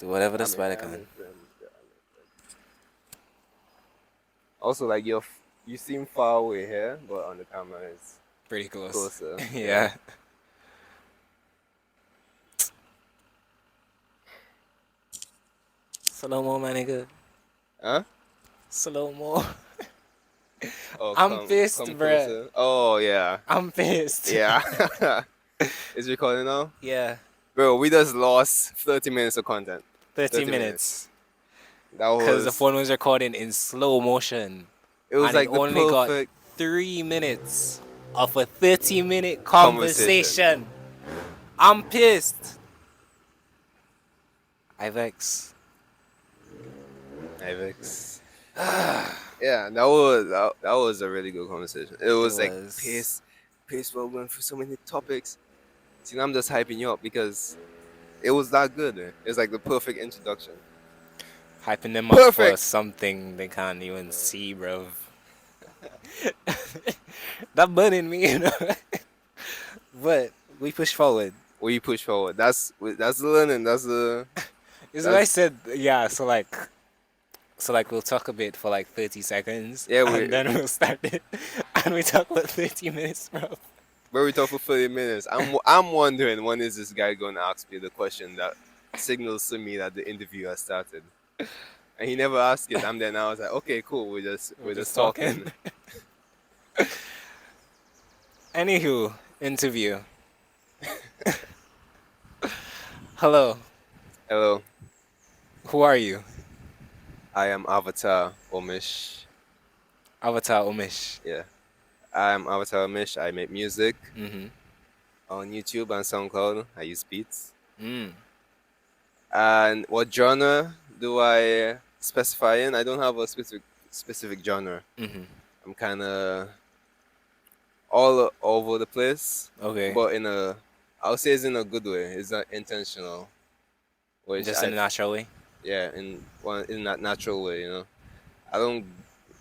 Do whatever the I'm spider I'm can. influenced. Also, like you seem far away here, but on the camera it's Pretty close. closer. Yeah. Yeah. Slow mo, my nigga. Huh? Slow mo. Oh, I'm pissed, come bruh. closer. Oh yeah, I'm pissed. yeah. Is recording now, Yeah. bro? We just lost 30 minutes of content. 30 30 minutes. minutes. That Because the was. phone was recording in slow motion. It was And it like the only got perfect 3 minutes of a 30-minute conversation. conversation. I'm pissed. Ivex. Ivex. Yeah, that was a really good conversation. It It was like was pace. Well, went through so many topics. See, I'm just hyping you up because it was that good. Man. It was like the perfect introduction. hyping them up for Perfect. something they can't even Uh, see, bro. That burning me, you know. But we push forward. we push forward. That's the learning. Is what I That's said. Yeah. So like we'll talk a bit for like 30 seconds, yeah. and then we'll start it, and we talk for 30 minutes, bro. We talk for 30 minutes. I'm wondering when is this guy going to ask me the question that signals to me that the interview has started. And he never asked it. And then I was like, okay, cool. We're We're just just talking. talking. Anywho, interview. Hello. Hello, Who are you? I am Avatar Omish. Avatar Omish. Yeah, I am Avatar Omish. I make music Mhm. on YouTube and SoundCloud. I use beats. Mm. And what genre do I specify in? I don't have a specific genre. Mhm. I'm kind of all over the place, Okay. but I'll say it's in a good way. It's not intentional, which Just in a natural way. yeah, in that natural way, I don't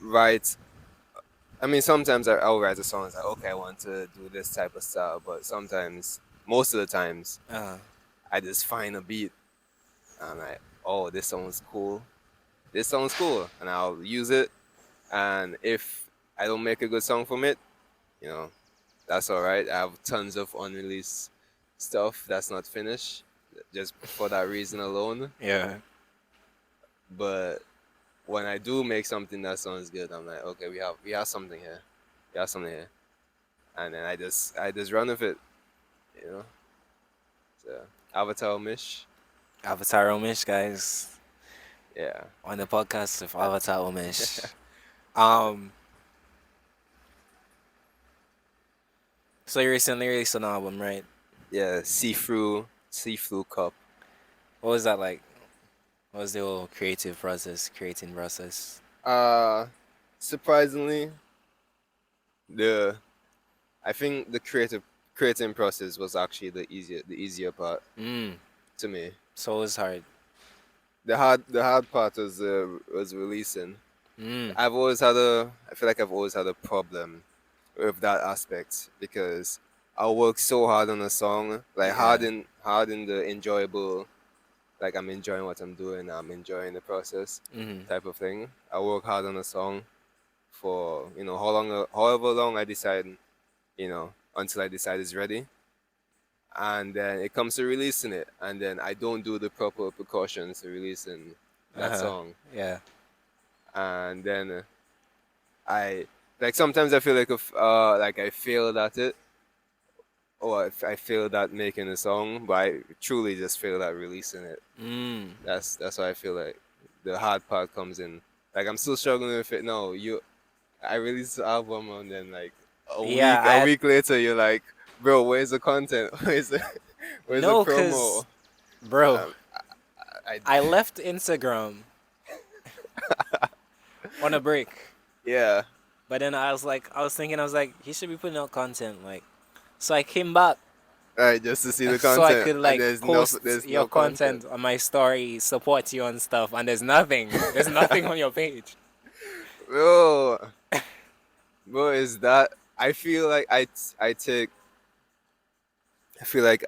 write. I mean, sometimes I'll write a song. It's like, okay, I want to do this type of style, but sometimes, most of the times, Uh. I just find a beat. And I'm like, oh, this sounds cool. This sounds cool, and I'll use it. And if I don't make a good song from it, you know, that's all right. I have tons of unreleased stuff that's not finished, just for that reason alone. Yeah. But when I do make something that sounds good, I'm like, okay, we have something here. We have something here. And then I just run with it, you know. So Avatar Mish, Avatar Omish, guys, yeah, on the podcast of Avatar Omish. Um. So you recently released an album, right? yeah. See through cup. What was that like? What was the whole creating process? Uh, surprisingly, the I think the creating process was actually the easier part Mm. to me. So it was hard. The hard part was releasing. Mm. I feel like I've always had a problem with that aspect because I work so hard on a song, like Yeah. hard in the enjoyable, like I'm enjoying what I'm doing, I'm enjoying the process Mhm. type of thing. I work hard on a song for however long I decide, until I decide it's ready, and then it comes to releasing it, and then I don't do the proper precautions to releasing Uh that huh. song, Yeah. and then I like sometimes I feel like if like I failed at it, or if I failed at making a song, but I truly just failed at releasing it. Mm. That's why I feel like the hard part comes in. Like I'm still struggling with it now. I released the album and then like a Yeah. week I a had week later you're like, bro, where's the content? Where's the no, cause promo? bro, Um, I I left Instagram on a break, yeah. but then I was thinking, I was like, he should be putting out content, like, so I came back Right, just to see the so I content, could and like there's post your no content. content on my story, support you and stuff, and there's nothing. There's nothing on your page. Bro, bro, is that I feel like I take I feel like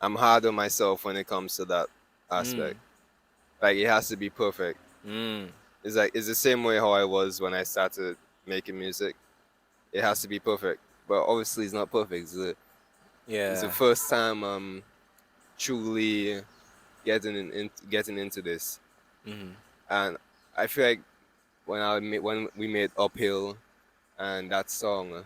I'm hard on myself when it comes to that Mm. aspect. Like it has to be perfect. Mm. It's like it's the same way how I was when I started making music. It has to be perfect, but obviously it's not perfect. It's the Yeah. first time I'm truly getting into this, Mm. and I feel like when we made Uphill and that song,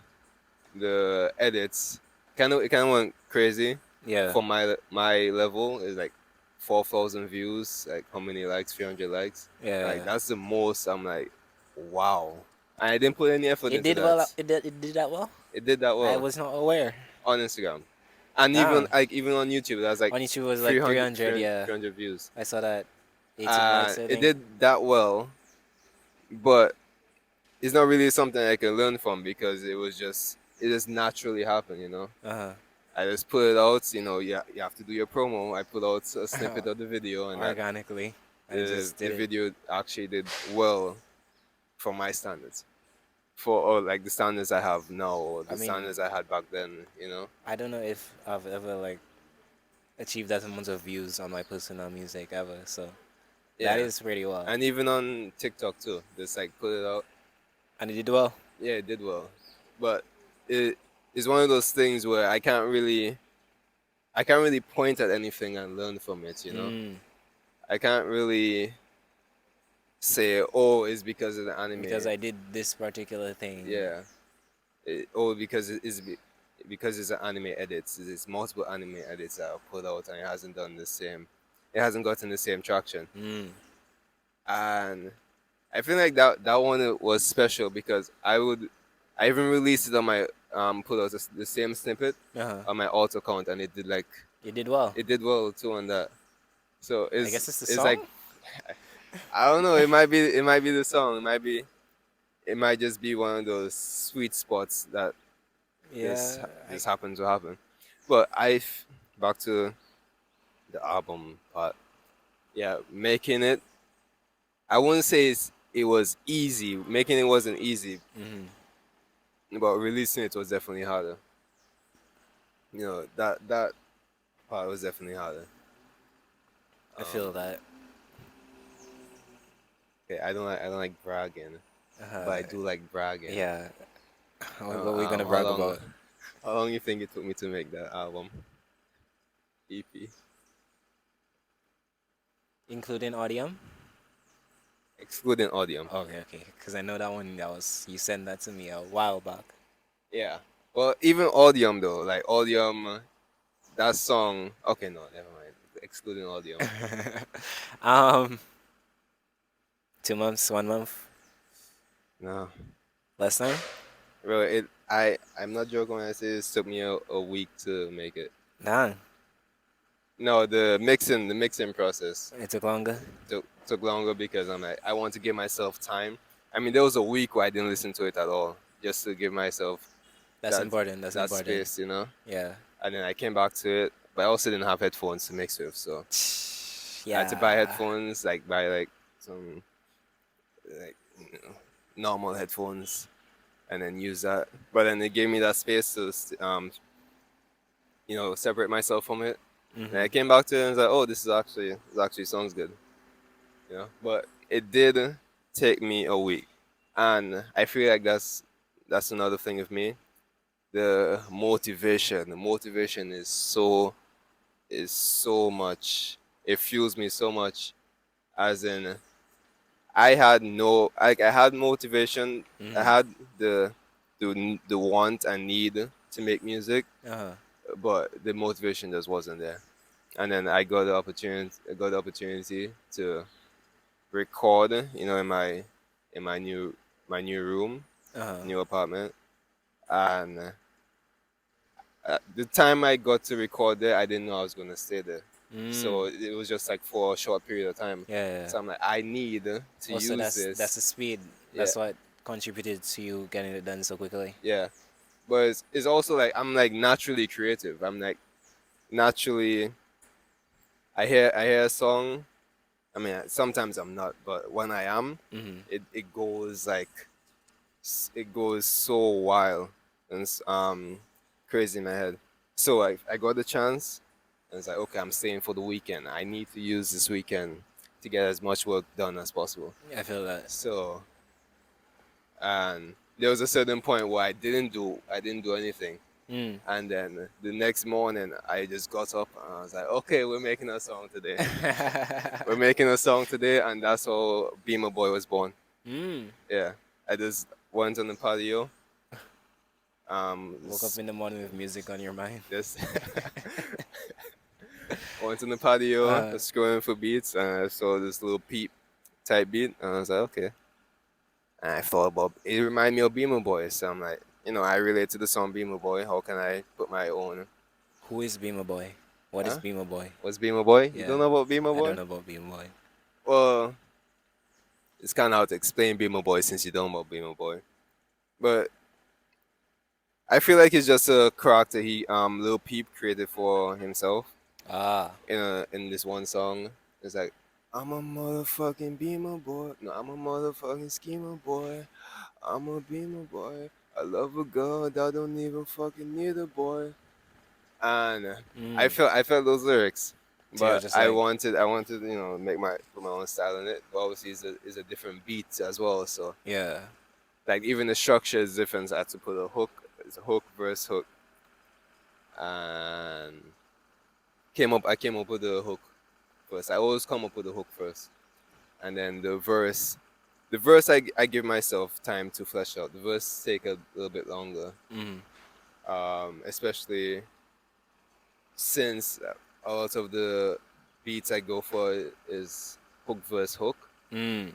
the edits kind of went crazy Yeah. for my level. Is like 4,000 views, like how many likes? 300 likes. Like Yeah. that's the most. I'm like, wow. And I didn't put any effort It into did that. well. It did that well. It did that I well was not aware. on Instagram, and Damn. even on YouTube, that's like On YouTube was like 300, 300. Yeah. 300 views. 18 likes, I It think. did that well, but it's not really something I can learn from because it just naturally happened, you know. Uh I just put it out, you know. Yeah, you have to do your promo. I put out a huh. snippet of the video, and that Organically, and it just the did it. video actually did well for my standards, for or like the standards I have now or I the mean, standards I had back then, you know. I don't know if I've ever like achieved that amount of views on my personal music ever. So that Yeah, is pretty well, and even on TikTok too. Just like put it out. and it did well. Yeah, it did well, but it is one of those things where I can't really point at anything and learn from it, you know. Mm, I can't really say, oh, it's because of the because anime. I did this particular thing. Yeah, or because because it's an anime edits. It's multiple anime edits that are put out and it hasn't done the same. It hasn't gotten the same traction. Mm, And I feel like that one was special because I even released it on my put out the same snippet uh-huh. on my alt account and it did like It did well. it did well too on that. So I guess it's the it's like song. I don't know. It might be the song. It might just be one of those sweet spots that Yeah. just happened to happen. But back to the album part. Yeah, making it. I wouldn't say it was easy. Making it wasn't easy, Mm, but releasing it was definitely harder. You know that part was definitely harder. I feel Um, that. okay, I don't like bragging, but Uh, I do like bragging. yeah. What we gonna How brag long about? how long you think it took me to make that album EP, Including audio? excluding audio? Okay, okay. Because I know that one that was you sent that to me a while back. Yeah. Well, even Audium though, like Audium, that song. Okay, no, never mind. Excluding Audium. um, 2 months, 1 month, No, less time. bro. I'm not joking when I say it took me a week to make it. Nah, No, the mixing process it took longer. took longer because I want to give myself time. I mean, there was a week where I didn't listen to it at all, just to give myself That's that important. That's that important. space, you know. Yeah. And then I came back to it, but I also didn't have headphones to mix with, so I had to buy Yeah. headphones, like buy like some like normal headphones and then use that. But then it gave me that space to separate myself from it. And I Mhm. came back to it and was like, oh, this actually sounds good, you know. But it did take me a week, and I feel like that's another thing with me. The motivation is so much. It fuels me so much. As in, I had motivation. I Mhm. had the want and need to make music, Uh huh. but the motivation just wasn't there. And then I got the opportunity to record, you know, in my new room, Uh huh. new apartment. And the time I got to record there, I didn't know I was gonna stay there. Mm. So it was just like for a short period of time. Yeah, yeah, yeah. So I'm like, I need to Also, use that's this. the speed. Yeah, That's what contributed to you getting it done so quickly. yeah. But it's also like I'm like naturally creative. I'm like naturally. I hear a song. I mean, sometimes I'm not, but when I am, Mhm. it goes like it goes so wild and crazy in my head. So I got the chance. And it's like, okay, I'm staying for the weekend. I need to use this weekend to get as much work done as possible. I feel that. So, and there was a certain point where I didn't do anything. Mm. And then the next morning, I just got up and I was like, okay, we're making a song today. We're making a song today, and that's how Beamer Boy was born. Mm. Yeah, I just went on the patio. Woke up in the morning with music on your mind. Just went on the patio, Uh, scrolling for beats, and I saw this little peep type beat, and I was like, okay. And I thought about it. Reminded me of Beamer Boy, so I'm like, I relate to the song Beamer Boy. How can I put my own? who is Beamer Boy? What is Huh? Beamer Boy? What's Beamer Boy? You Yeah, don't know about Beamer I don't Boy? know about Beamer Boy. Well, it's kind of hard to explain Beamer Boy since you don't know about Beamer Boy. But I feel like it's just a character Lil Peep created for himself Ah. in this one song. It's like, I'm a motherfucking Beamer Boy. No, I'm a motherfucking schemer boy. I'm a Beamer Boy. I love a girl that don't even fucking need a boy. And Mm. I felt those lyrics, So you're but just like, I wanted make my put my own style in it. But obviously, it's a different beat as well. So yeah. like even the structure is different. So I had to put a hook. It's a hook verse hook, and I came up with the hook first. I always come up with the hook first, and then the verse I give myself time to flesh out. The verse take a little bit longer, Mm. especially since a lot of the beats I go for is hook verse hook. Mm.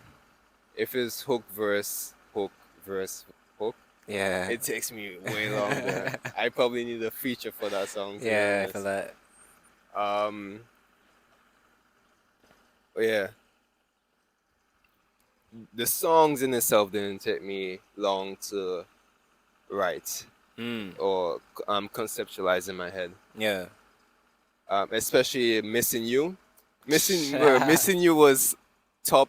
If it's hook verse hook, Yeah. it takes me way longer. I probably need a feature for that song, to be Yeah, I feel honest. that. Um, but yeah, the songs in itself didn't take me long to write Mm. or conceptualize in my head. Yeah. Especially missing you. Missing you was top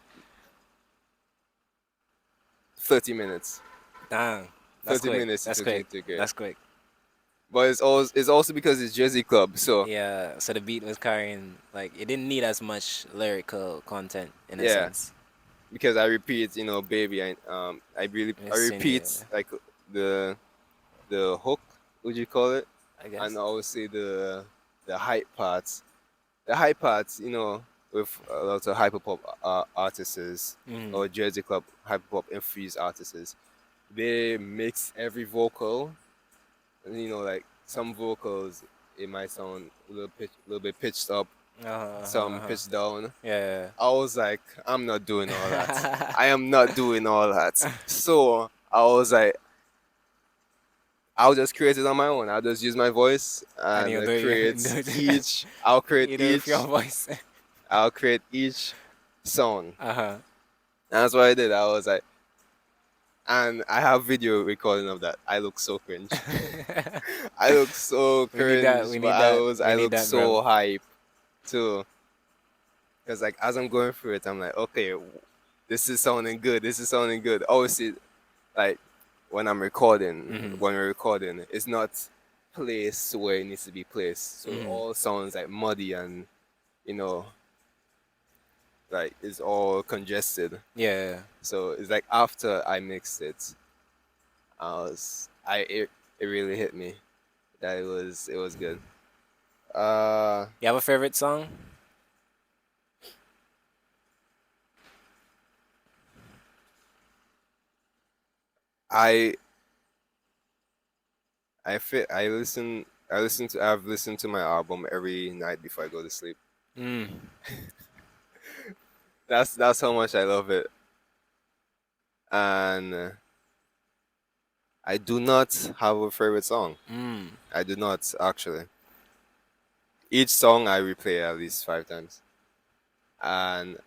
30 minutes. Damn. That's 30 quick. minutes it That's took me quick. to get. That's quick. But it's also because it's Jersey Club, so Yeah. So the beat was carrying like it didn't need as much lyrical content in a yeah. sense. Because I repeat, baby, I Missing you, repeat like the hook, would you call it? I And guess. obviously the hype parts. The hype parts, with a lot of hyperpop artists Mm. or Jersey Club hyperpop infused artists, they mix every vocal. And, like some vocals, it might sound a little bit pitched up, some Uh-huh. pitched down. Yeah. I was like, I'm not doing all that. I am not doing all that. So I was like, I'll just create it on my own. I'll just use my voice And and you do create it. each. I'll create You do it with your each. voice. I'll create each song. Uh-huh. And that's what I did. I was like, and I have video recording of that. I look so cringe. I look so We need that. cringe, We but need that. We I need look that, bro. so hype too. Cause like as I'm going through it, I'm like, okay, this is sounding good. This is sounding good. Obviously, like Hmm. when we're recording, it's not placed where it needs to be placed. So it Hmm. all sounds like muddy and you know, like it's all congested. Yeah. So it's like after I mixed it, it really hit me that it was good. Uh, You have a favorite song? I I've listened to my album every night before I go to sleep. Mm. That's how much I love it. And I do not have a favorite song. Mm. I do not actually. Each song I replay at least 5 times. And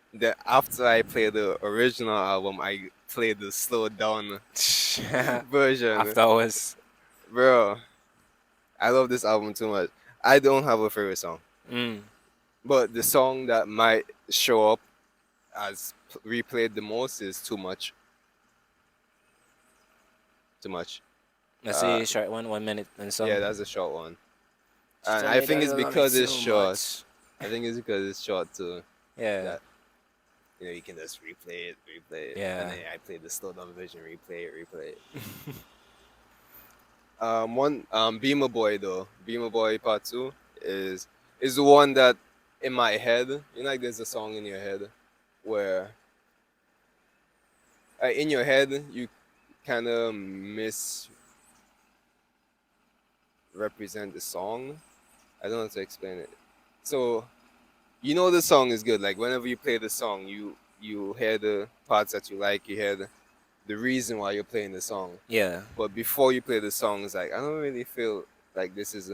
after I play the original album, I play the slowed down version. Afterwards. Bro, I love this album too much. I don't have a favorite song, Mm. but the song that might show up as replayed the most is Too Much. Too Much. Let's Uh, see, short one, 1 minute and some. yeah, that's a short one. She And told I me think that it's you love me because it's too short. much. I think it's because it's short too. Yeah, That you can just replay it, and yeah. then I play the slow down version, replay it. One Beamer Boy though, Beamer Boy Part Two is the one that in my head, like there's a song in your head where in your head you kind of misrepresent the song. I don't know how to explain it. So the song is good. Like whenever you play the song, you hear the parts that you like. You hear the reason why you're playing the song. Yeah. But before you play the song, it's like I don't really feel like this is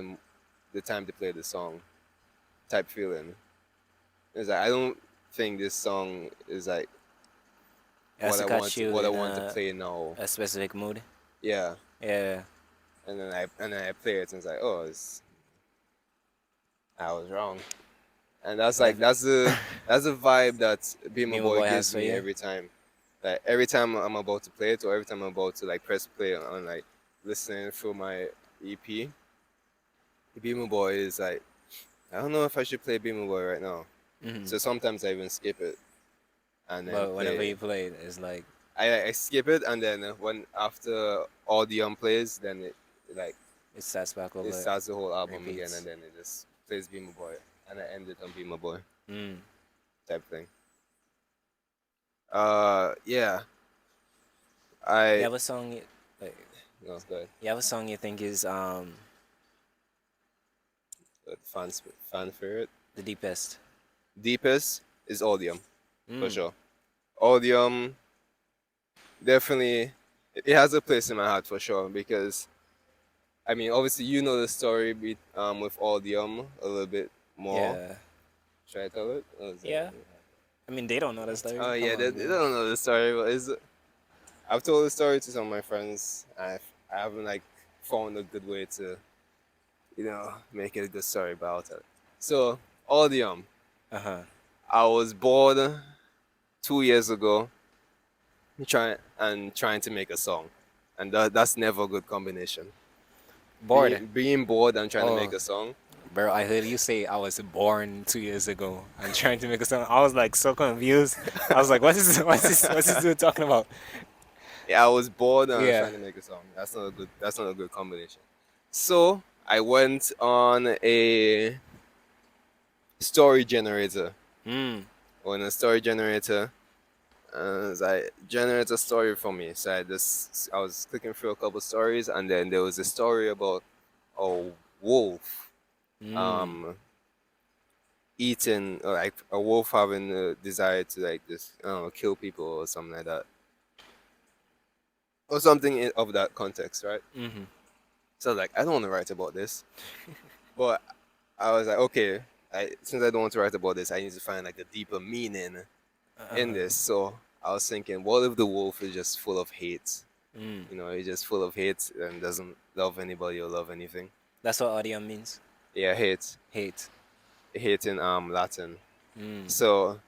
the time to play the song type feeling. It's like I don't think this song is like It has to catch you what I in want to play now. a specific mood. Yeah, Yeah. and then I play it and it's like I was wrong. And that's What like if it, that's the vibe that Be My Mimo Boy Boy has gives for me you? every time. Like every time I'm about to play it or every time I'm about to like press play on like listening through my EP, Be My Boy is like I don't know if I should play Be My Boy right now. Hmm. So sometimes I even skip it and then But whenever play. you play it, it's like I skip it and then when after ODUIM plays, then it like it starts back it over, starts the whole album again and repeats. then it just plays Be My Boy and I end it on Be My Boy Mm. type thing. Yeah. You I have a song, like, no, good. you have a song you think is Good. Fan favorite. the deepest. Deepest is Odium for Mm. sure. Odium definitely it has a place in my heart for sure because I mean obviously you know the story with Odium a little bit more. Yeah. Should I tell it? Or is Yeah. I mean, they don't know the story. oh Come yeah, on, they man. don't know the story, but I've told the story to some of my friends. I haven't like found a good way to make it a good story, but I'll tell it. So Odium, Uh huh. I was bored 2 years ago trying to make a song, and that's never a good combination. Bored. Being bored and trying to Oh, make a song. bro, I heard you say I was born 2 years ago. I'm trying to make a song. I was like so confused. I was like, what is this? What's this dude talking about? Yeah, I was bored and I was Yeah. trying to make a song. That's not a good combination. So I went on a story generator. Mm. On a story generator, and it's like generate a story for me. So I was clicking through a couple stories, and then there was a story about a wolf Mm. um eating or like a wolf having a desire to like just I don't know, kill people or something like that or something of that context, right? Mm-hmm. So like I don't want to write about this, but I was like, okay, since I don't want to write about this, I need to find like a deeper meaning in Uh-huh. this. So I was thinking, what if the wolf is just full of hate? Mm. He's just full of hate and doesn't love anybody or love anything. That's what audio means. Yeah, Hate. hate in Latin. Mm. So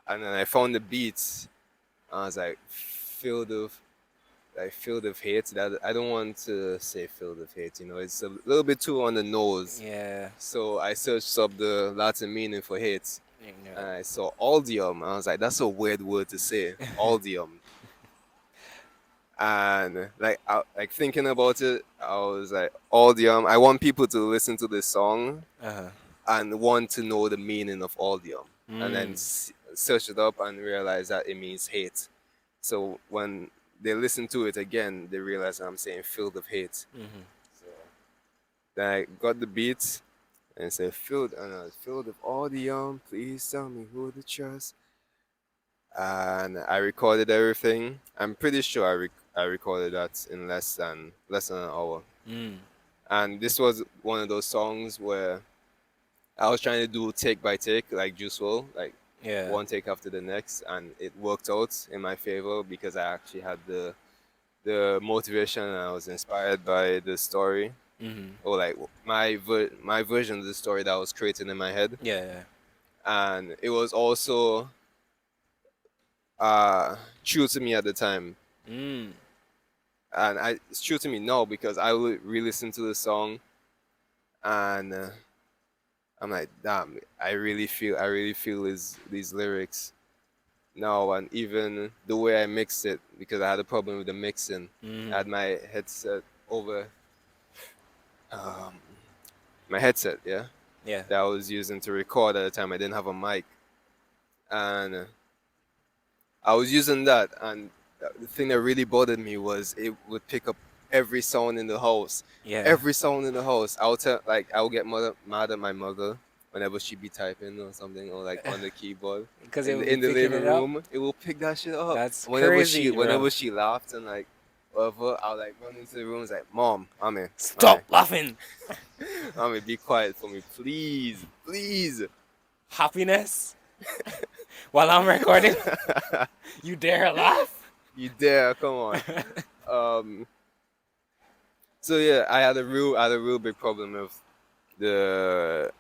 and then I found the beats. I was like filled of hate. That I don't want to say filled of hate. It's a little bit too on the nose. Yeah. So I searched up the Latin meaning for hate, Yeah. and I saw aldium. I was like, that's a weird word to say, aldium. And like thinking about it, I was like, aldium. I want people to listen to this song Uh-huh. and want to know the meaning of aldium, and then Mm. search it up and realize that it means hate. So when they listen to it again, they realize I'm saying filled of hate. Mm-hmm. So then I got the beats and said filled of audium. Please tell me who to trust. And I recorded everything. I'm pretty sure I recorded that in less than an hour. Mm. And this was one of those songs where I was trying to do take by take, like Juice WRLD, like Yeah. one take after the next, and it worked out in my favor because I actually had the motivation and I was inspired by the story Mm-hmm. or like my version of the story that I was creating in my head, Yeah. and it was also true to me at the time, Mm. and it's true to me now because I would re-listen to the song and I'm like, damn, I really feel these lyrics now, and even the way I mixed it, because I had a problem with the mixing. I Mm. had my headset over um, my headset, yeah, Yeah. that I was using to record at the time. I didn't have a mic, and I was using that, and the thing that really bothered me was it would pick up every sound in the house. Yeah. Every sound in the house. I would get mad at my mother whenever she be typing or something, or like on the keyboard Because it will be in the picking living it up. room. It will pick that shit up. That's Whenever crazy, bro. whenever she laughed and like whatever, I'll like run into the room. It's like, Mom, mommy, Stop laughing. mommy, be quiet for me, please, please. Happiness while I'm recording. You dare laugh? You dare? Come on. Um, So yeah, I had a real big problem with the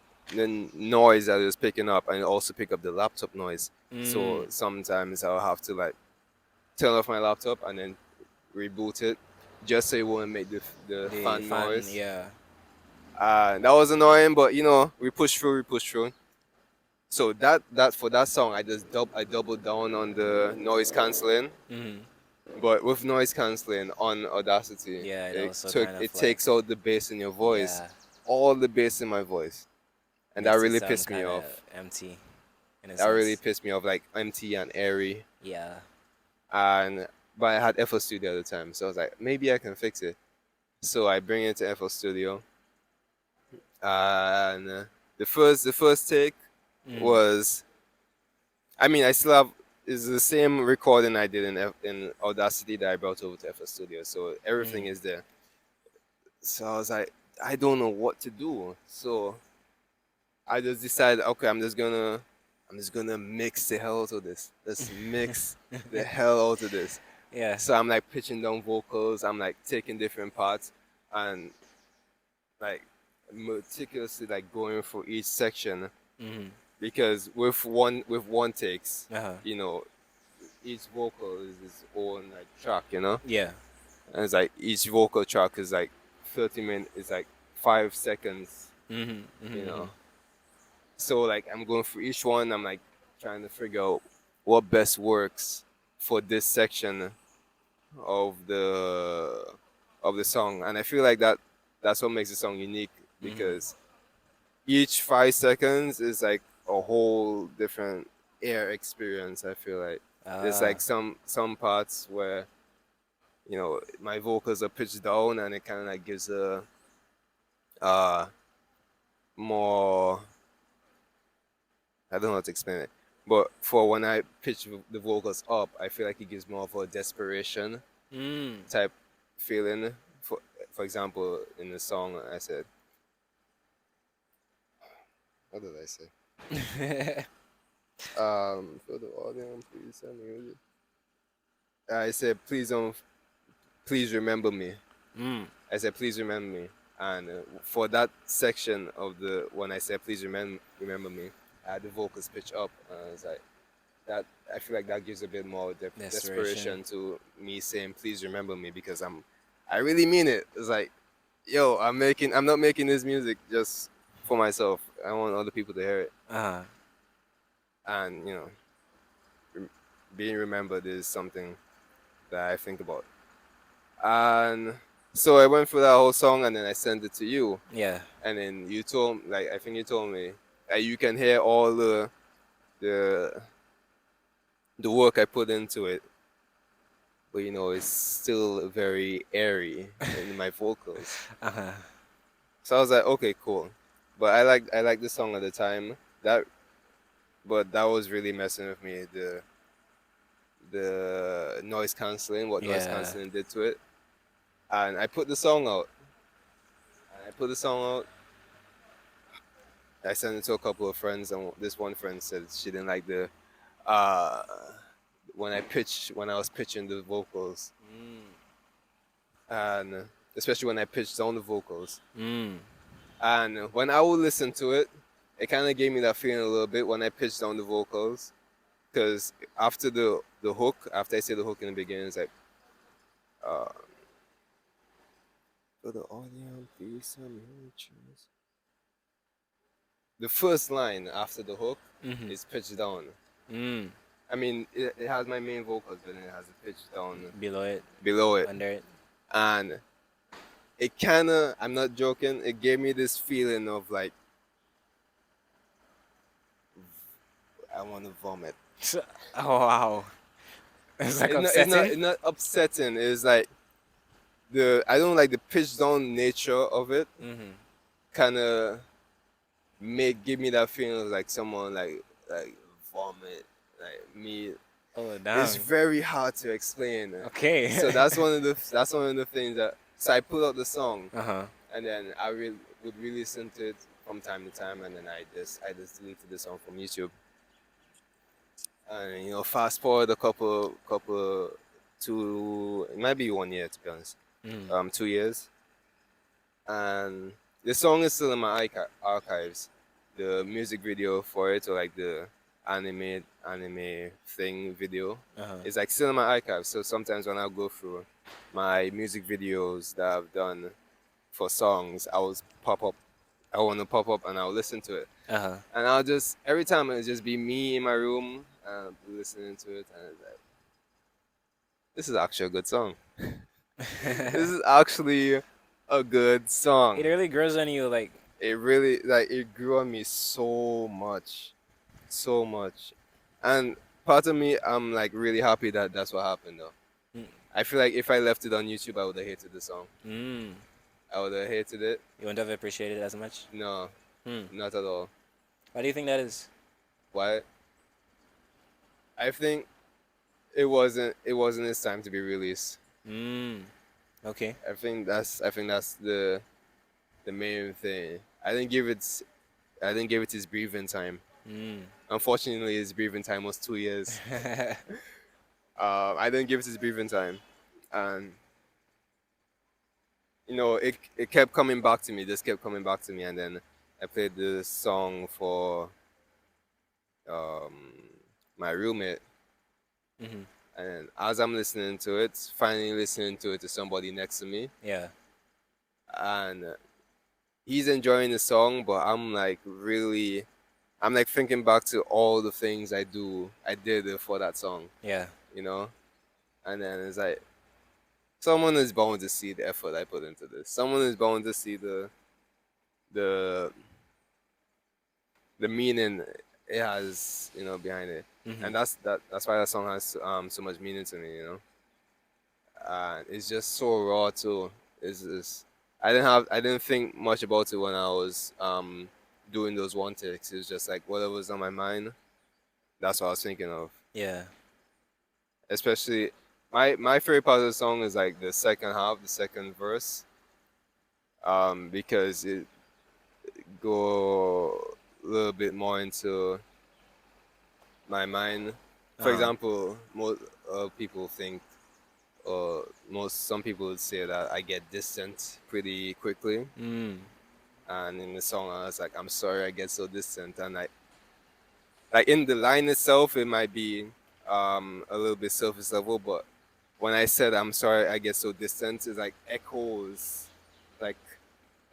noise that it was picking up, and also pick up the laptop noise. So Mm, sometimes I'll have to like turn off my laptop and then reboot it, just so it won't make the the fan fan, noise. yeah. That was annoying, but you know, we pushed through, we pushed through. So that for that song, I doubled down on the noise canceling. Mm, But with noise cancelling on Audacity, yeah, it also it takes out the bass in your voice, yeah, all the bass in my voice, and that makes it really sound pissed me kind of off. empty in a That really sense. pissed me off, like empty and airy. Yeah. And but I had FL Studio at the time, so I was like, maybe I can fix it. So I bring it to FL Studio, and the first take Mm, was, I mean, I still have is the same recording I did in Audacity that I brought over to FL Studio, so everything mm, is there. So I was like, I don't know what to do. So I just decided, okay, I'm just gonna mix the hell out of this. Let's mix the hell out of this. yeah. So I'm like pitching down vocals. I'm like taking different parts and like meticulously like going for each section, Mm, because with one takes, uh-huh. you know, each vocal is its own like track, you know. Yeah. And it's like each vocal track is like 30 minutes. It's like 5 seconds, Mm-hmm, you mm-hmm, know. So like I'm going through each one. I'm like trying to figure out what best works for this section of the song, and I feel like that's what makes the song unique, mm-hmm. because each 5 seconds is like a whole different air experience. I feel like there's Ah, like some parts where you know my vocals are pitched down, and it kind of like gives a uh more, I don't know how to explain it, but for when I pitch the vocals up, I feel like it gives more of a desperation mm. type feeling. For example, in the song I said, what did I say? For the audience, please send me music. I said, please remember me. Mm. I said, please remember me. And for that section of the when I said, please remember me, I had the vocals pitch up, and it's like that. I feel like that gives a bit more Desperation. desperation to me saying, please remember me, because I really mean it. It's like, yo, I'm not making this music just for myself. I want other people to hear it, Uh-huh. and you know, rem- being remembered is something that I think about. And so I went through that whole song, and then I sent it to you, Yeah. and then you told, like, I think you told me that you can hear all the the work I put into it, but you know, it's still very airy in my vocals. Uh-huh. So I was like, okay, cool. But I like the song at the time. But that was really messing with me. The noise canceling, what noise Yeah. canceling did to it, and I put the song out. And I put the song out. I sent it to a couple of friends, and this one friend said she didn't like the uh when I was pitching the vocals, Mm. and especially when I pitched down the vocals. Mm. And when I would listen to it, it kind of gave me that feeling a little bit when I pitched down the vocals, because after the hook, after I say the hook in the beginning, it's like, uh, for the audience, please send me pictures. the first line after the hook Mm-hmm. is pitched down. Mm. I mean, it has my main vocals, but then it has a pitch down Below it, below it, under it. and it kind of, I'm not joking, it gave me this feeling of like I want to vomit. Oh wow. It's like It's upsetting. not upsetting. It's like the I don't like the pitch down nature of it. Mm-hmm. Kind of give me that feeling of like someone like vomit, like me. Oh It's damn. very hard to explain. So Okay. that's one of the things that. So I put out the song, Uh-huh. and then would re-listen to it from time to time, and then I just deleted the song from YouTube. And fast forward a couple, two, it might be 1 year to be honest. Mm. 2 years, and the song is still in my archives. The music video for it, or like the anime thing video, Uh-huh. is like still in my archives. So sometimes when I go through my music videos that I've done for songs, I want to pop up and I'll listen to it. Uh-huh. And I'll just, every time it'll just be me in my room and I'll be listening to it, and it's like, this is actually a good song. This is actually a good song. It really grows on you like It really, like, it grew on me so much, so much. And part of me, I'm like really happy that that's what happened though. mm. I feel like if I left it on YouTube, I would have hated the song. Mm. I would have hated it. You wouldn't have appreciated it as much? No, Hmm. not at all. Why do you think that is? Why? I think it wasn't its time to be released. Mm. Okay. I think that's the main thing. I didn't give it its breathing time. Mm. Unfortunately, his breathing time was 2 years. I didn't give it his breathing time, and it kept coming back to me. This kept coming back to me, and then I played the song for um, my roommate, Mm-hmm. and as I'm listening to it, finally listening to it to somebody next to me, Yeah. and he's enjoying the song, but I'm like thinking back to all the things I did for that song, Yeah. you know, and then it's like someone is bound to see the effort I put into this. Someone is bound to see the the meaning it has, behind it, Mm-hmm. and that's why that song has so much meaning to me, and it's just so raw too. It's I didn't think much about it when I was doing those one takes. It was just like whatever was on my mind. That's what I was thinking of. Yeah. Especially my favorite part of the song is like the second half, the second verse, because it go a little bit more into my mind. For Uh-huh. example, most people think, or some people would say that I get distant pretty quickly. Mm. And in the song, I was like, "I'm sorry, I get so distant." And like in the line itself, it might be a little bit surface level, but when I said "I'm sorry, I get so distant," it's like echoes, like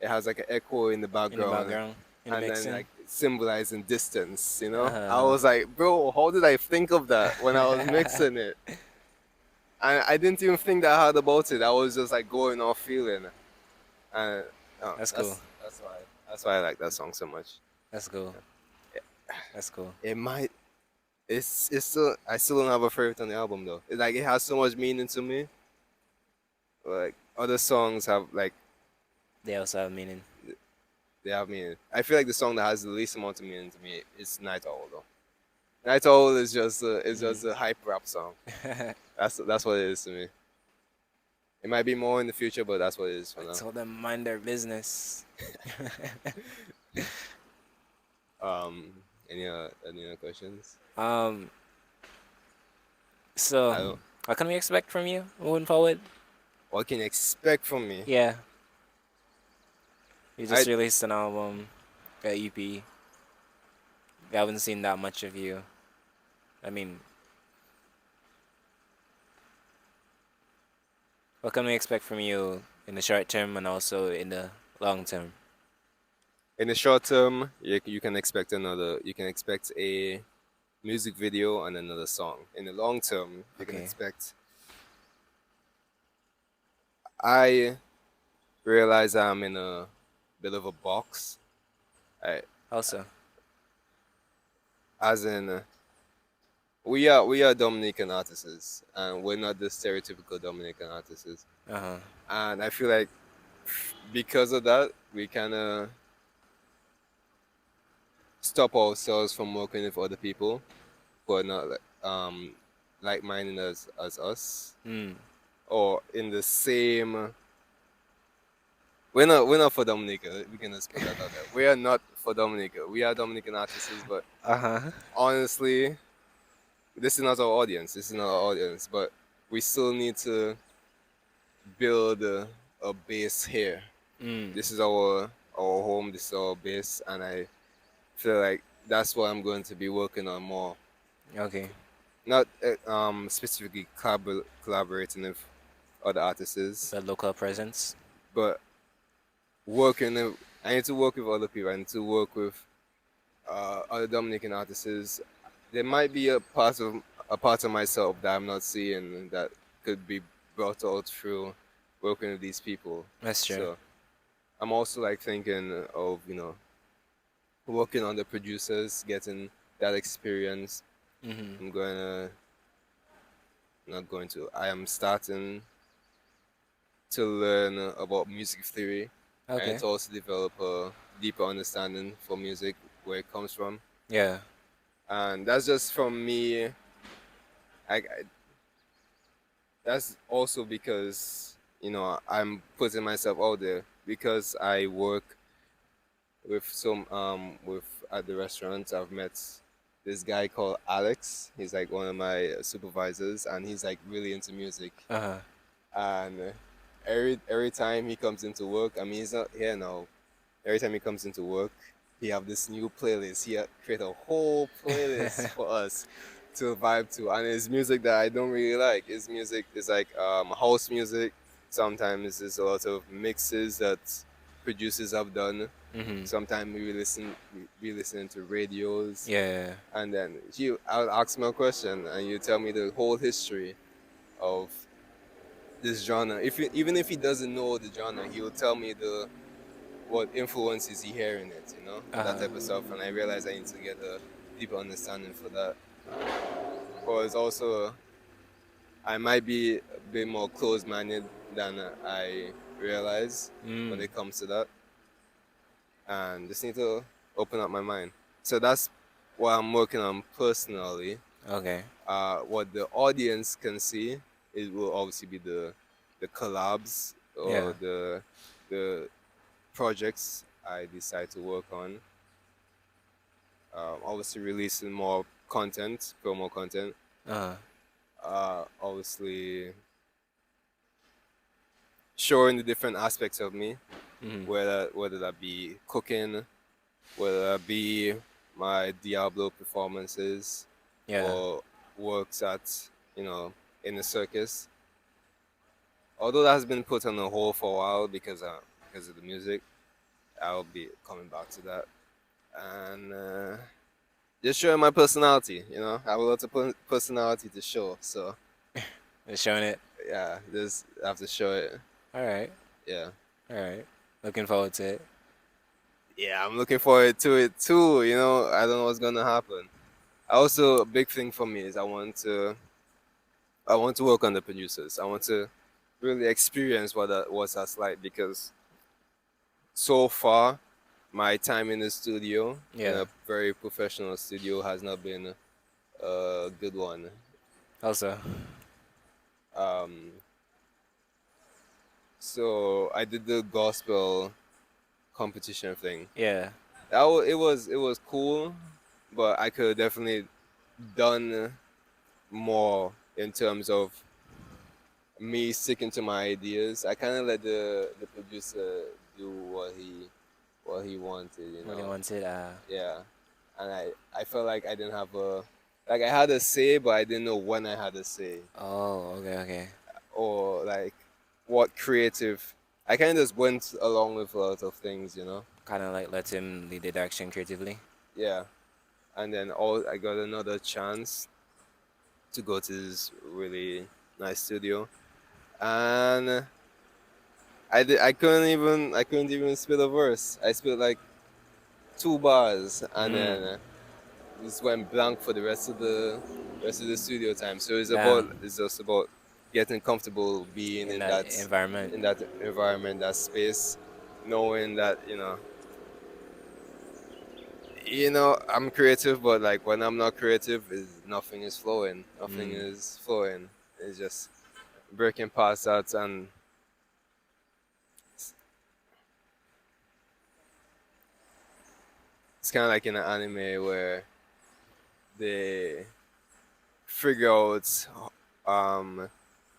it has like an echo in the In the background, background. In the and then mixing. like symbolizing distance. I Uh-huh. was like, "Bro, how did I think of that when I was mixing it?" And I didn't even think that hard about it. I was just like going off feeling, and That's cool. that's why I like that song so much. That's cool. That's cool. It might it's still I still don't have a favorite on the album though. Like it has so much meaning to me. Like other songs have like They also have meaning. they have meaning. I feel like the song that has the least amount of meaning to me is Night Owl though. Night Owl is just a hype rap song. That's what it is to me. It might be more in the future, but that's what it is for now. Tell them mind their business. Um, any other questions? um. I So, don't. what can we expect from you moving forward? What can you expect from me? Yeah. You I just released an album, a EP. We haven't seen that much of you. I mean, what can we expect from you in the short term and also in the long term? In the short term, you can expect another. You can expect a music video and another song. In the long term, you can Okay. expect. I realize I'm in a bit of a box. I, Also. as in, we are Dominican artists, and we're not the stereotypical Dominican artists. Uh-huh. And I feel like because of that, we kind of stop ourselves from working with other people who are not like-minded as us, Mm. or in the same. We're not for Dominica. We can just put that out there. We are not for Dominica. We are Dominican artists, but Uh-huh. honestly, this is not our audience. This is not our audience. But we still need to build a base here. Mm. This is our home. This is our base, and I feel like that's what I'm going to be working on more. Okay. Not specifically collaborating with other artists, The local presence. but I need to work with other people. I need to work with other Dominican artists. There might be a part of myself that I'm not seeing that could be brought out through working with these people. That's true. So I'm also like thinking of working on the producers, getting that experience. Mm-hmm. I'm gonna not going to. I am starting to learn about music theory and Okay. to also develop a deeper understanding for music, where it comes from. Yeah. And that's just from me. That's also because I'm putting myself out there because I work with some with at the restaurant. I've met this guy called Alex. He's like one of my supervisors, and he's like really into music. Uh-huh. And every time he comes into work, I mean he's not here now. Every time he comes into work, he have this new playlist. He create a whole playlist for us to vibe to, and it's music that I don't really like. His music is like house music. Sometimes there's a lot of mixes that producers have done. Mm-hmm. Sometimes we listen to radios, Yeah. and then I'll ask him a question, and you tell me the whole history of this genre. Even if he doesn't know the genre, he will tell me the what influence is he hearing it, that Uh-huh. type of stuff. And I realize I need to get a deeper understanding for that. Because also, I might be a bit more closed-minded than I realize when Mm. it comes to that, and just need to open up my mind. So that's what I'm working on personally. Okay. What the audience can see, it will obviously be the collabs Yeah. or the projects I decide to work on. Obviously, releasing more content, promo content. Uh-huh. Obviously, showing the different aspects of me, Mm-hmm. whether that be cooking, whether that be my Diablo performances, Yeah. or works at in the circus. Although that has been put on a hold for a while because of the music, I'll be coming back to that. And just showing my personality. I have a lot of personality to show. So Just showing it. yeah, just have to show it. All right. Yeah, All right. Looking forward to it. yeah, I'm looking forward to it too. I don't know what's gonna happen. Also, a big thing for me is I want to work on the producers. I want to really experience what that's like, because so far my time in the studio, in Yeah. a very professional studio, has not been a good one. Also. Um, so I did the gospel competition thing. Yeah. It was cool, but I could have definitely done more in terms of me sticking to my ideas. I kind of let the producer do what he wanted, What he wanted. Yeah, and I felt like I didn't have like I had a say, but I didn't know when I had a say, Oh. Okay. Okay. or like what creative. I kind of just went along with a lot of things. Kind of like let him lead the direction creatively. Yeah, and then all I got another chance to go to this really nice studio, and I couldn't even spit a verse. I spit like two bars, and Mm. then just went blank for the rest of the studio time. So Yeah. it's just about getting comfortable being In that environment. in that environment, that space, knowing that you know I'm creative, but like when I'm not creative, is nothing is flowing. Nothing Mm. is flowing. It's just breaking past that, and it's kind of like in an anime where they figure out um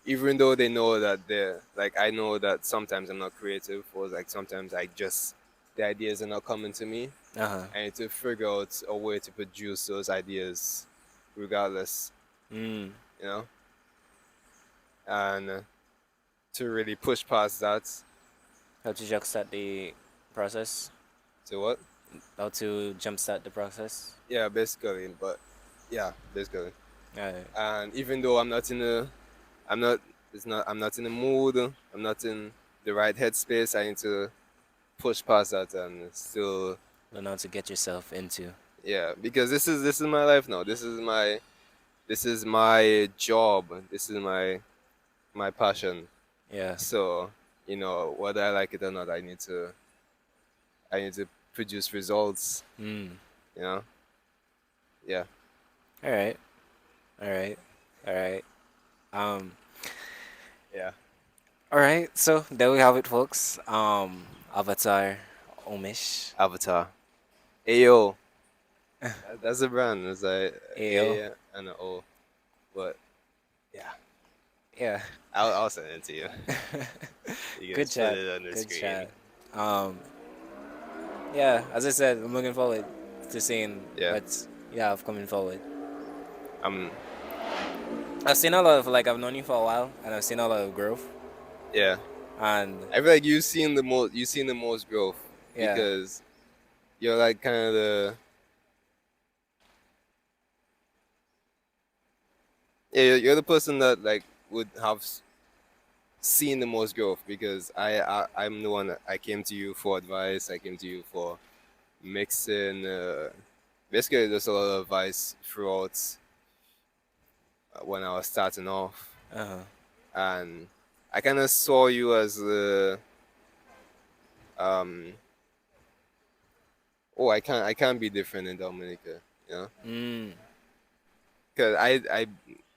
even though they know that they're like I know that sometimes I'm not creative, or like sometimes I just the ideas are not coming to me. Uh huh. I need to figure out a way to produce those ideas regardless, Mm. you know, and to really push past that. How to jumpstart the process? To what? How to jumpstart the process? Yeah, basically, but yeah, basically. Alright. And even though I'm not, I'm not in the mood, I'm not in the right headspace, I need to push past that and still, Learn how to get yourself into. yeah, because this is my life now. This is my job. This is my passion. Yeah. So, you know, whether I like it or not, I need to produce results, Mm. you know? Yeah. Alright. Alright. Alright. Um. Yeah. Alright. So there we have it, folks. Avatar Omish. Avatar. Ayo. That's a brand. It's like Ayo. A and an O. But yeah. Yeah. I'll send it to you. You Good guys put chat. it on the Good screen. chat. Um. Yeah. As I said, I'm looking forward to seeing Yeah. what you have coming forward. Um I've seen a lot of like I've known you for a while, and I've seen a lot of growth. yeah. And I feel like you've seen the most growth yeah. because you're like kind of you're the person that like would have seen the most growth because I'm the one that I came to you for advice. I came to you for mixing. Basically, there's a lot of advice throughout when I was starting off, Uh huh. and I kind of saw you as the um. Oh, I can't be different in Dominica, you know, Mm. because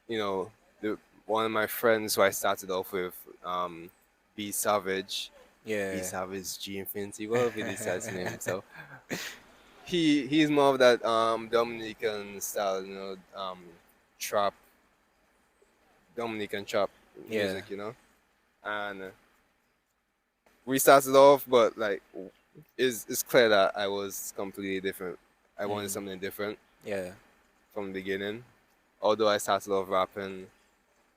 you know, the one of my friends who I started off with, B Savage, B Yeah. Savage G Infinity, whatever he decides to name himself. He's more of that Dominican style, you know, trap Dominican trap Yeah. music, you know. And we started off, but like it's clear that I was completely different. I wanted Mm. something different Yeah. from the beginning. Although I started off rapping,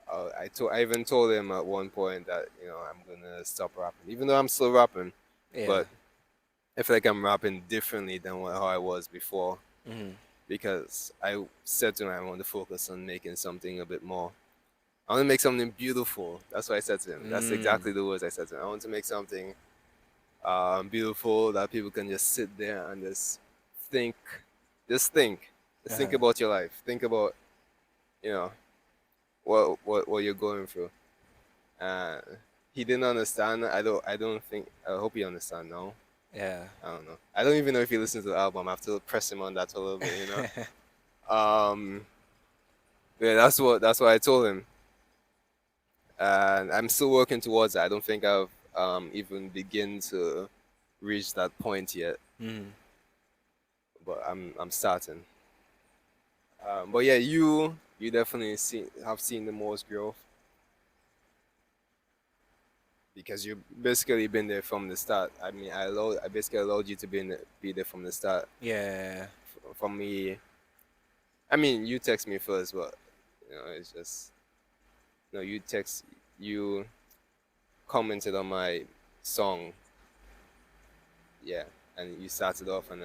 I even told him at one point that you know I'm gonna stop rapping, even though I'm still rapping, Yeah. but I feel like I'm rapping differently than how I was before Mm. because I said to him I want to focus on making something a bit more. I want to make something beautiful. That's what I said to him. That's Mm. exactly the words I said to him. I want to make something beautiful that people can just sit there and think, just think, just think Uh-huh. about your life. Think about you know what you're going through. Uh, he didn't understand. I don't think. I hope he understand now. Yeah. I don't know. I don't even know if he listens to the album. I have to press him on that a little bit. Um, yeah, that's what I told him, and I'm still working towards it. I don't think I've even begin to reach that point yet, Mm. but I'm starting. But yeah, you definitely have seen the most growth because you basically been there from the start. I mean, I basically allowed you to be there from the start. Yeah. From me, I mean, you text me first, but it's just no. You commented on my song, yeah. and you started off, and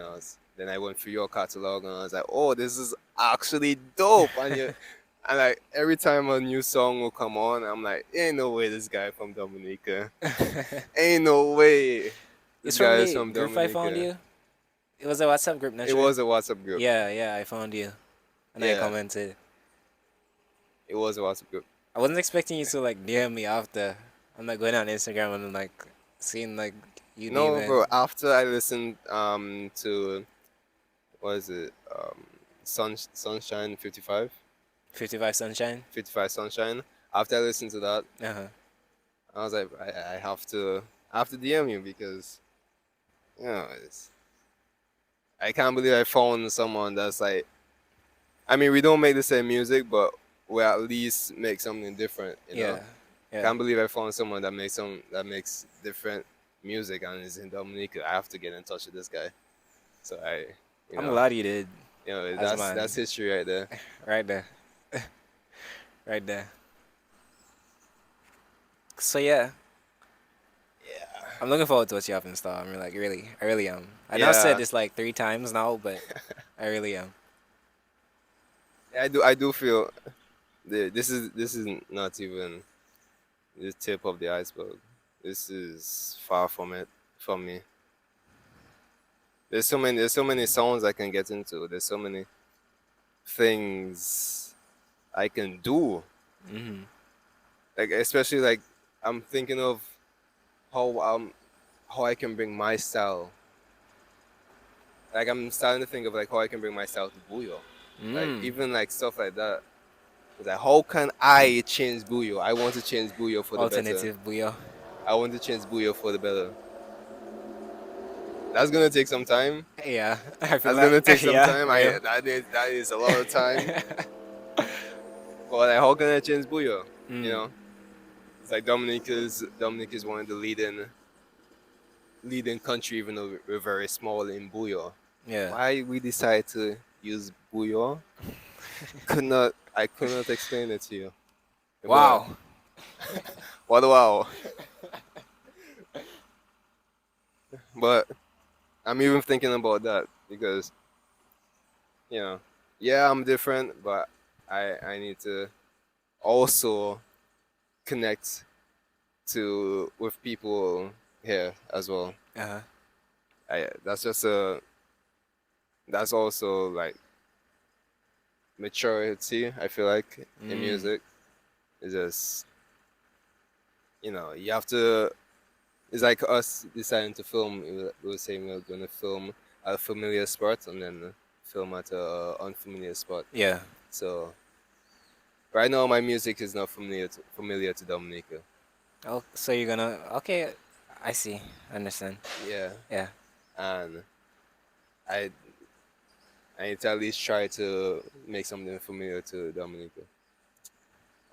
then I went through your catalog, and I was like, oh, this is actually dope. And like every time a new song will come on, I'm like, ain't no way this guy from Dominica. Ain't no way this It's from guy is the from group I found Dominica. you. It was a WhatsApp group, not It sure. was a WhatsApp group. Yeah, yeah, I found you, and I Yeah, commented. it was a WhatsApp group. I wasn't expecting you to like DM me after. I'm like going on Instagram and like seeing like you No, leaving bro. After I listened to what is it Sunshine 55, 55 Sunshine. 55 Sunshine. After I listened to that, Uh huh. I was like, I have to DM you because it's, I can't believe I found someone that's like. I mean, we don't make the same music, but we at least make something different. Yeah, yeah. Can't believe I found someone that makes different music and is in Dominica. I have to get in touch with this guy. So you I'm know, glad you did. As that's man, history right there. right there, right there. So yeah, Yeah. I'm looking forward to what you have in store. I'm like really, I really am. I know I said Yeah, this like 3 times now, but I really am. I do feel this is not even the tip of the iceberg. This is far from it for me. There's so many songs I can get into. There's so many things I can do. Hmm. Like especially like I'm thinking of how how I can bring my style. Like I'm starting to think of like how I can bring my style to Buyo. Like Mm. even like stuff like that. It's like how can I change Buyo? I want to change Buyo for the better. Alternative Buyo. I want to change Buyo for the better. That's gonna take some time. Yeah, I feel That's gonna take like some yeah, time. real. That is a lot of time. But like, how can I change Buyo? You Mm. know, it's like Dominic is one of the leading country, even though we're very small in Buyo. Yeah. Why we decide to use Buyo? I could not explain it to you. But Wow. what wow! But I'm even thinking about that because you know, yeah, I'm different, but I need to also connect to with people here as well. Uh-huh. That's just a that's also like maturity. I feel like in Mm. music, it's just you have to. It's like us deciding to film. We were saying we were gonna film at a familiar spot and then film at a unfamiliar spot. Yeah. So right now, my music is not familiar to Dominica. Oh, so you're gonna okay. I see. Understand. Yeah, Yeah. and I I need to at least try to make something familiar to Dominica.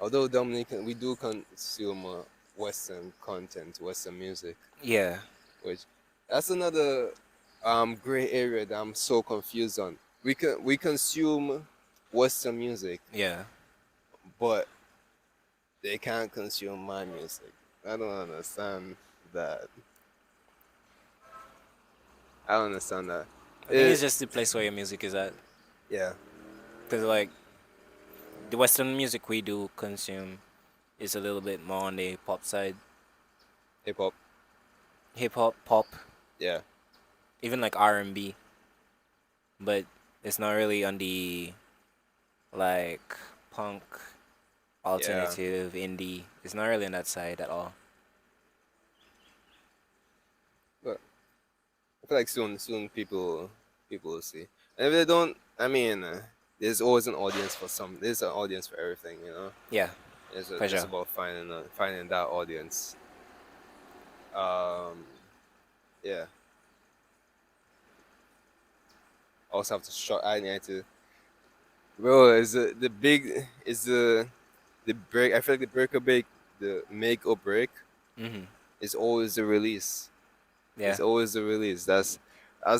Although Dominican, we do consume Western content, Western music, Yeah. which that's another gray area that I'm so confused on. We consume Western music, Yeah. but they can't consume my music. I don't understand that. I don't understand that. I think It, it's just the place where your music is at. yeah, Cause like the Western music we do consume is a little bit more on the pop side, hip hop. hip hop, pop, Yeah, even like R&B, but it's not really on the like punk, yeah. alternative, indie. It's not really on that side at all. But I feel like soon people will see. And if they don't, I mean, there's always an audience for some. There's an audience for everything, you know. Yeah, for It's sure. about finding that audience. Um, yeah. Also have to I need to. Bro, is the big is the break? I feel like the break or break, the make or break Mhm. is always the release. Yeah. It's always the release. That's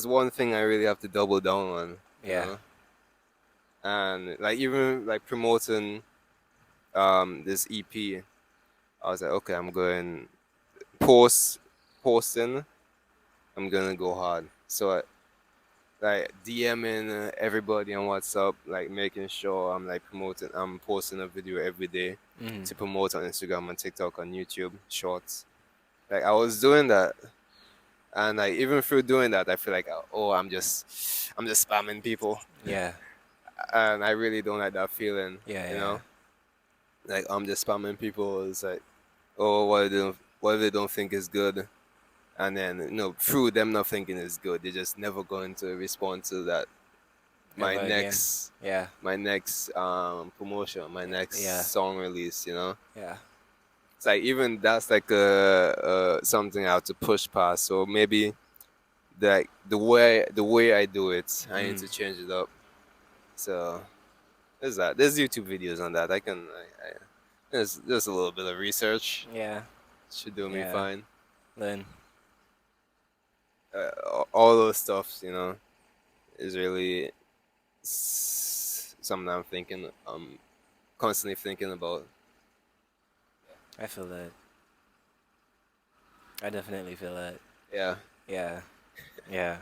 one thing I really have to double down on. You Yeah. know, and like even like promoting this EP, I was like, okay, I'm going post posting. I'm gonna go hard. So like DMing everybody on WhatsApp, like making sure I'm like promoting, I'm posting a video every day Mm. to promote on Instagram and TikTok, on YouTube Shorts. Like I was doing that, and like even through doing that, I feel like, oh, I'm just spamming people, Yeah. and I really don't like that feeling. Yeah. You Yeah. know, like I'm just spamming people. It's like, oh, what if they don't think is good, and then through them not thinking is good, they're just never going to respond to that my Ever again. next Yeah. my next promotion, my Yeah. next song release. Yeah. It's like even that's like something I have to push past. So maybe like the way I do it, I need Mm. to change it up. So there's YouTube videos on that. There's just a little bit of research Yeah. should do me Yeah. fine. Learn. All those stuff, is really something I'm thinking, constantly thinking about. I feel that. I definitely feel that. Yeah. Yeah. Yeah.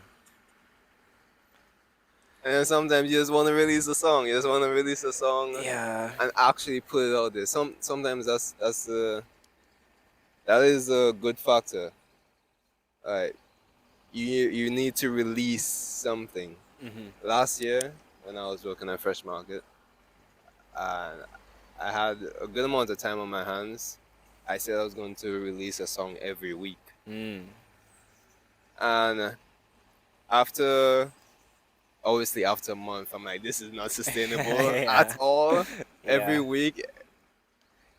And then sometimes you just want to release a song. You just want to release a song Yeah. and actually put it out there. Sometimes that is a good factor. Like you need to release something. Mhm. Last year when I was working at Fresh Market, and I had a good amount of time on my hands, I said I was going to release a song every week. Mm. And after obviously after a month, I'm like, this is not sustainable at Yeah. all. Every Yeah. week,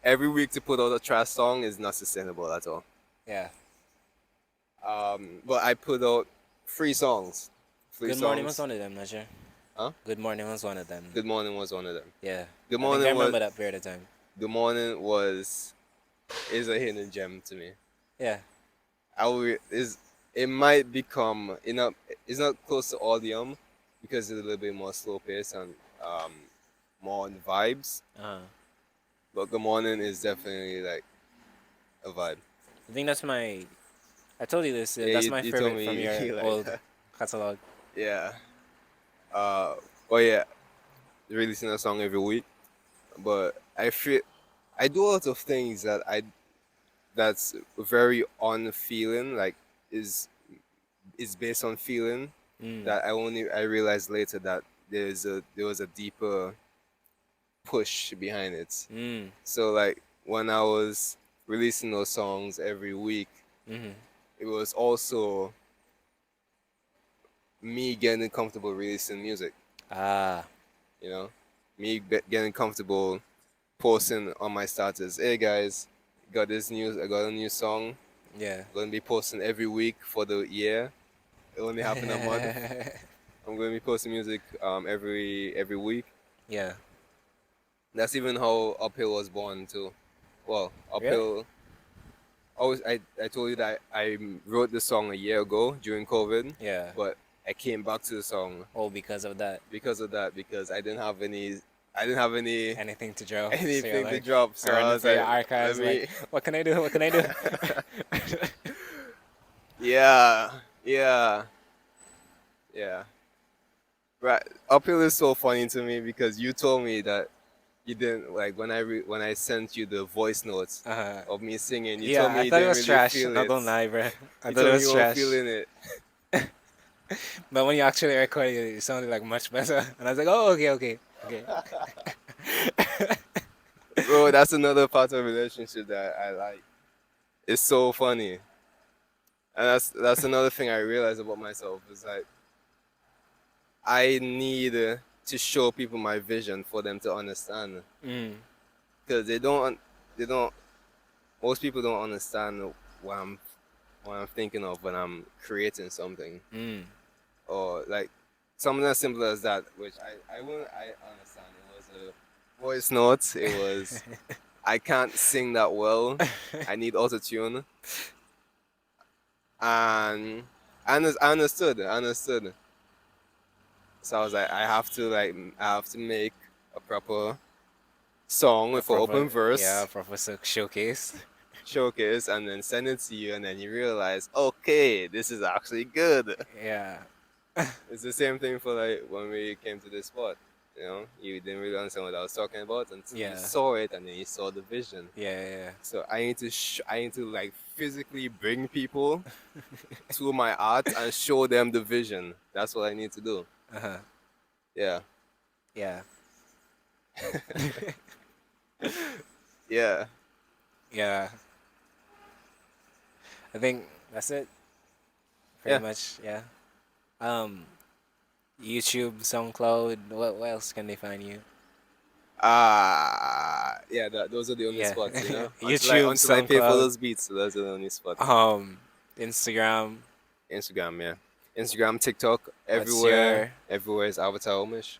every week to put out a trash song is not sustainable at all. Yeah. But I put out three songs. Three Good morning was songs. one of them, not sure. Huh? Good morning was one of them. Good Morning was one of them. Yeah. Good I think I Morning was remember that period of time. Good Morning was is a hidden gem to me. Yeah. It might become it's not close to ODUIM because it's a little bit more slow pace and more on vibes. Uh-huh. But Good Morning is definitely like a vibe. I think that's my. I told you this. Yeah, That's you, my you told favorite from me your you like old that. catalog. Yeah. Uh, but yeah, releasing a song every week. But I do a lot of things that's very on feeling, like is is based on feeling, Mm. that I realized later that there was a deeper push behind it. Mm. So like when I was releasing those songs every week, Mhm. it was also me getting comfortable releasing music. Ah. You know, getting comfortable posting on my status. Hey guys, got this news. I got a new song. Yeah. Gonna be posting every week for the year. It only happened a month. I'm gonna be posting music every week. Yeah. That's even how Uphill was born too. Well, Really? Uphill. I told you that I wrote the song a year ago during COVID, Yeah. but I came back to the song Oh, because of that. because of that, because I didn't have any Anything to draw. So you're anything to like, drop. So I run I it was for your like, let archives. Like, me. what can I do? What can I do? Yeah, yeah, yeah. Right. Uphill is so funny to me because you told me that you didn't like when I sent you the voice notes uh, of me singing. You told yeah, I me you thought it didn't was really trash. feel Not it. gonna lie, bro. I You thought it told me was you weren't trash. feeling it. But when you actually recorded it, it sounded like much better. And I was like, oh, okay, okay, okay. Bro, that's another part of relationship that I like. It's so funny. And that's another thing I realized about myself is like I need to show people my vision for them to understand, Mm, because they don't most people don't understand what I'm thinking of when I'm creating something, mm. or like something as simple as that, which I understand. It was a voice note. It was I can't sing that well. I need autotune, and I understood. I understood. So I was like, I have to make a proper song A with an proper, open yeah, verse. a proper showcase. showcase, and then send it to you, and then you realize, okay, this is actually good. Yeah. It's the same thing for like when we came to this spot. You know, you didn't really understand what I was talking about until you Yeah. saw it, and then you saw the vision. Yeah. So I need to I need to like physically bring people to my art and show them the vision. That's what I need to do. Uh-huh. Yeah. Yeah. Yeah. Yeah. I think that's it. Yeah. Pretty much, yeah. Um, YouTube, SoundCloud, what else can they find you? Yeah, those are the only Yeah. spots, you know. YouTube, Until I pay for SoundCloud, those beats, so those are the only spots. Instagram. Instagram, yeah. Instagram, TikTok, What's everywhere. your Everywhere is Avatar Omish.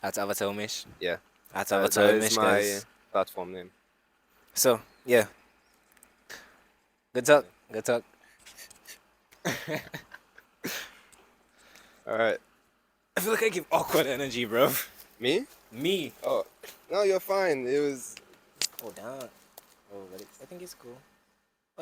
At Avatar Omish? Yeah. At That Avatar is Omish, my guys. platform name. So, yeah. Good talk. Good talk. All right. I feel like I give awkward energy, bro. Me? Me. Oh, no, you're fine. It was Oh, down. Oh, but I think it's cool.